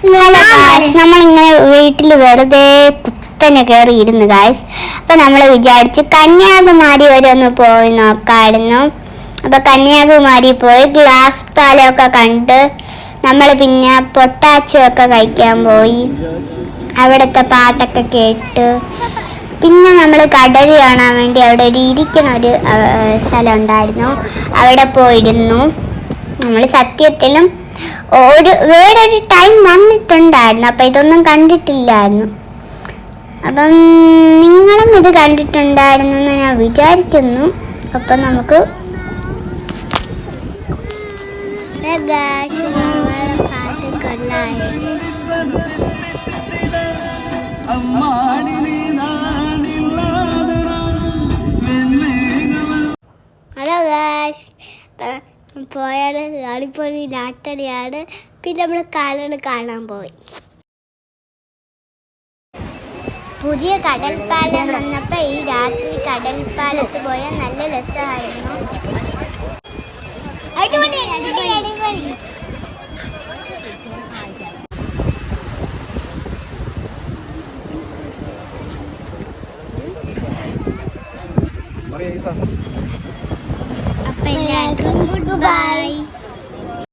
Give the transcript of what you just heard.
നമ്മളിങ്ങനെ വീട്ടിൽ വെറുതെ കുത്തനെ കയറി ഇരുന്നു ഗായ്സ്. അപ്പൊ നമ്മൾ വിചാരിച്ചു കന്യാകുമാരി വരെ ഒന്ന് പോയി നോക്കായിരുന്നു. അപ്പൊ കന്യാകുമാരി പോയി ഗ്ലാസ് പാലമൊക്കെ കണ്ട് നമ്മൾ പിന്നെ പൊട്ടാച്ചോ ഒക്കെ കഴിക്കാൻ പോയി. അവിടുത്തെ പാട്ടൊക്കെ കേട്ട് പിന്നെ നമ്മൾ കടൽ കാണാൻ വേണ്ടി അവിടെ ഇരിക്കണ ഒരു സ്ഥലം ഉണ്ടായിരുന്നു. അവിടെ പോയിരുന്നു. നമ്മൾ സത്യത്തിലും വേറൊരു ടൈം വന്നിട്ടുണ്ടായിരുന്നു. അപ്പം ഇതൊന്നും കണ്ടിട്ടില്ലായിരുന്നു. അപ്പം നിങ്ങളും ഇത് കണ്ടിട്ടുണ്ടായിരുന്നെന്ന് ഞാൻ വിചാരിക്കുന്നു. അപ്പം നമുക്ക് ഹലോ ഗായ്സ്, പോയാല് അടിപൊളി നാട്ടടിയാണ്. പിന്നെ നമ്മൾ കടൽ കാണാൻ പോയി. പുതിയ കടൽപ്പാലം വന്നപ്പോൾ ഈ രാത്രി കടൽപ്പാലത്ത് പോയാൽ നല്ല രസമായിരുന്നു. അപ്പം എല്ലാവർക്കും ഗുഡ് ബൈ.